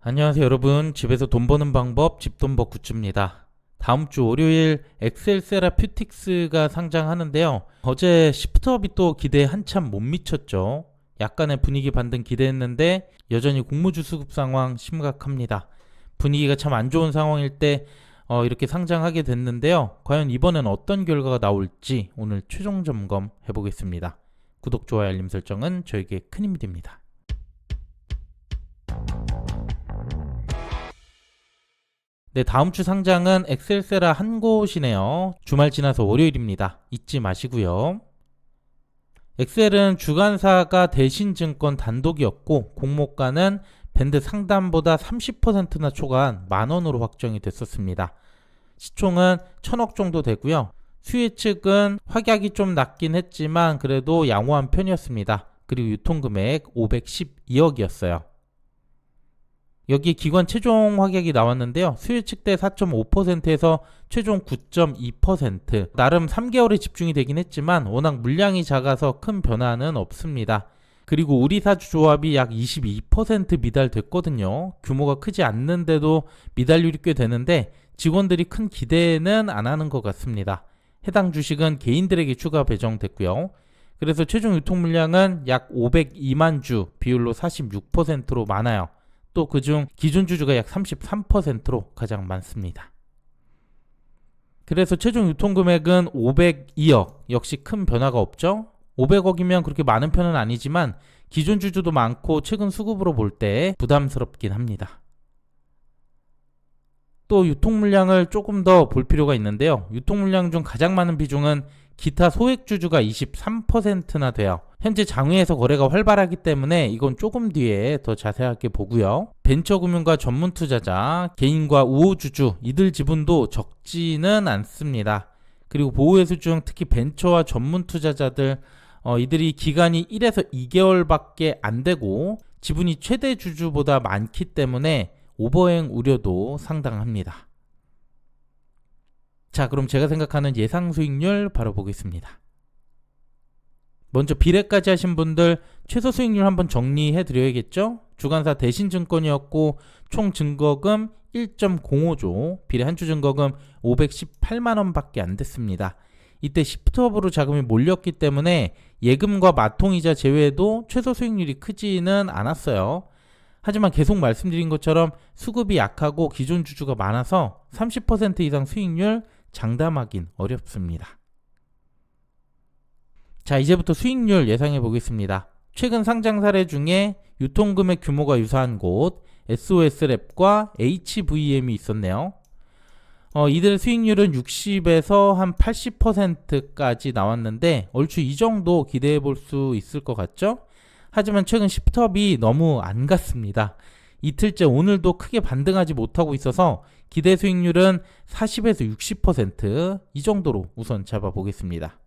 안녕하세요 여러분. 집에서 돈 버는 방법 집돈버 굿즈입니다. 다음주 월요일 엑셀세라퓨틱스가 상장하는데요. 어제 시프트업이 또 기대에 한참 못 미쳤죠. 약간의 분위기 반등 기대했는데 여전히 공무주 수급 상황 심각합니다. 분위기가 참 안 좋은 상황일 때 이렇게 상장하게 됐는데요. 과연 이번엔 어떤 결과가 나올지 오늘 최종 점검 해보겠습니다. 구독, 좋아요, 알림 설정은 저에게 큰 힘이 됩니다. 네, 다음 주 상장은 엑셀세라 한 곳이네요. 주말 지나서 월요일입니다. 잊지 마시고요. 엑셀은 주간사가 대신증권 단독이었고 공모가는 밴드 상단보다 30%나 초과한 만원으로 확정이 됐었습니다. 시총은 1000억 정도 되고요. 수혜 측은 확약이 좀 낮긴 했지만 그래도 양호한 편이었습니다. 그리고 유통금액 512억이었어요. 여기 기관 최종 확약이 나왔는데요. 수혜 측 대 4.5%에서 최종 9.2%. 나름 3개월에 집중이 되긴 했지만 워낙 물량이 작아서 큰 변화는 없습니다. 그리고 우리 사주 조합이 약 22% 미달됐거든요. 규모가 크지 않는데도 미달률이 꽤 되는데 직원들이 큰 기대는 안 하는 것 같습니다. 해당 주식은 개인들에게 추가 배정됐고요. 그래서 최종 유통 물량은 약 502만 주, 비율로 46%로 많아요. 또 그중 기존 주주가 약 33%로 가장 많습니다. 그래서 최종 유통금액은 502억, 역시 큰 변화가 없죠. 500억이면 그렇게 많은 편은 아니지만 기존 주주도 많고 최근 수급으로 볼 때 부담스럽긴 합니다. 또 유통 물량을 조금 더 볼 필요가 있는데요. 유통 물량 중 가장 많은 비중은 기타 소액 주주가 23%나 돼요. 현재 장외에서 거래가 활발하기 때문에 이건 조금 뒤에 더 자세하게 보고요. 벤처금융과 전문 투자자, 개인과 우호주주 이들 지분도 적지는 않습니다. 그리고 보호회수 중 특히 벤처와 전문 투자자들 이들이 기간이 1에서 2개월밖에 안 되고 지분이 최대 주주보다 많기 때문에 오버행 우려도 상당합니다. 자, 그럼 제가 생각하는 예상 수익률 바로 보겠습니다. 먼저 비례까지 하신 분들 최소 수익률 한번 정리해 드려야겠죠? 주간사 대신증권이었고 총 증거금 1.05조, 비례 한주 증거금 518만원 밖에 안 됐습니다. 이때 시프트업으로 자금이 몰렸기 때문에 예금과 마통이자 제외도 최소 수익률이 크지는 않았어요. 하지만 계속 말씀드린 것처럼 수급이 약하고 기존 주주가 많아서 30% 이상 수익률 장담하긴 어렵습니다. 자, 이제부터 수익률 예상해 보겠습니다. 최근 상장 사례 중에 유통금액 규모가 유사한 곳 SOS랩과 HVM이 있었네요. 이들의 수익률은 60에서 한 80%까지 나왔는데 얼추 이 정도 기대해 볼 수 있을 것 같죠? 하지만 최근 시프트업이 너무 안 갔습니다. 이틀째 오늘도 크게 반등하지 못하고 있어서 기대 수익률은 40에서 60% 이 정도로 우선 잡아보겠습니다.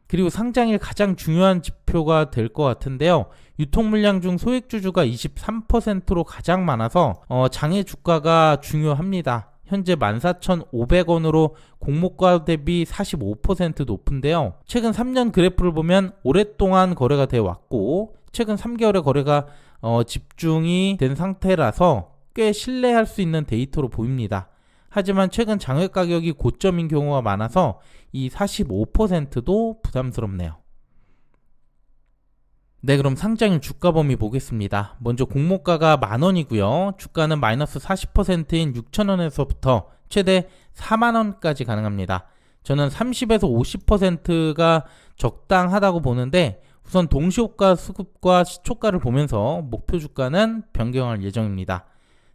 그리고 상장일 가장 중요한 지표가 될 것 같은데요. 유통 물량 중 소액 주주가 23%로 가장 많아서 장외 주가가 중요합니다. 현재 14,500원으로 공모가 대비 45% 높은데요. 최근 3년 그래프를 보면 오랫동안 거래가 되어 왔고 최근 3개월의 거래가 집중이 된 상태라서 꽤 신뢰할 수 있는 데이터로 보입니다. 하지만 최근 장외 가격이 고점인 경우가 많아서 이 45%도 부담스럽네요. 네, 그럼 상장일 주가 범위 보겠습니다. 먼저 공모가가 만원이고요. 주가는 마이너스 40%인 6,000원에서부터 최대 4만원까지 가능합니다. 저는 30에서 50%가 적당하다고 보는데 우선 동시효과 수급과 시초가를 보면서 목표 주가는 변경할 예정입니다.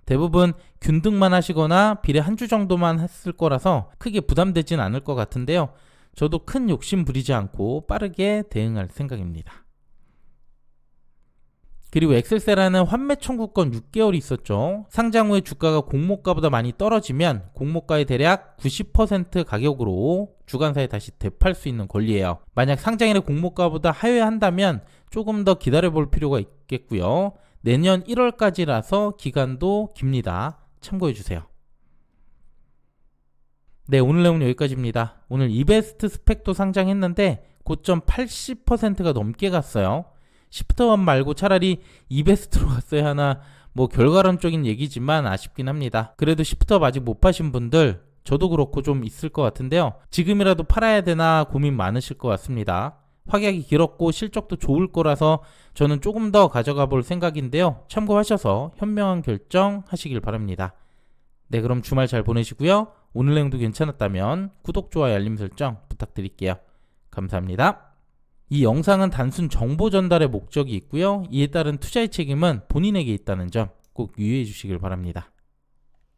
대부분 균등만 하시거나 비례 한 주 정도만 했을 거라서 크게 부담되진 않을 것 같은데요. 저도 큰 욕심 부리지 않고 빠르게 대응할 생각입니다. 그리고 엑셀세라는 환매 청구권 6개월이 있었죠. 상장 후에 주가가 공모가보다 많이 떨어지면 공모가의 대략 90% 가격으로 주간사에 다시 되팔 수 있는 권리예요. 만약 상장일에 공모가보다 하회한다면 조금 더 기다려볼 필요가 있겠고요. 내년 1월까지라서 기간도 깁니다. 참고해주세요. 네, 오늘 내용은 여기까지입니다. 오늘 이베스트 스펙도 상장했는데 고점 80%가 넘게 갔어요. 시프트원 말고 차라리 이베스트로 갔어야 하나 뭐 결과론적인 얘기지만 아쉽긴 합니다. 그래도 시프트업 아직 못 파신 분들, 저도 그렇고 좀 있을 것 같은데요. 지금이라도 팔아야 되나 고민 많으실 것 같습니다. 확약이 길었고 실적도 좋을 거라서 저는 조금 더 가져가 볼 생각인데요. 참고하셔서 현명한 결정 하시길 바랍니다. 네, 그럼 주말 잘 보내시고요. 오늘 내용도 괜찮았다면 구독, 좋아요, 알림 설정 부탁드릴게요. 감사합니다. 이 영상은 단순 정보 전달의 목적이 있고요. 이에 따른 투자의 책임은 본인에게 있다는 점 꼭 유의해 주시길 바랍니다.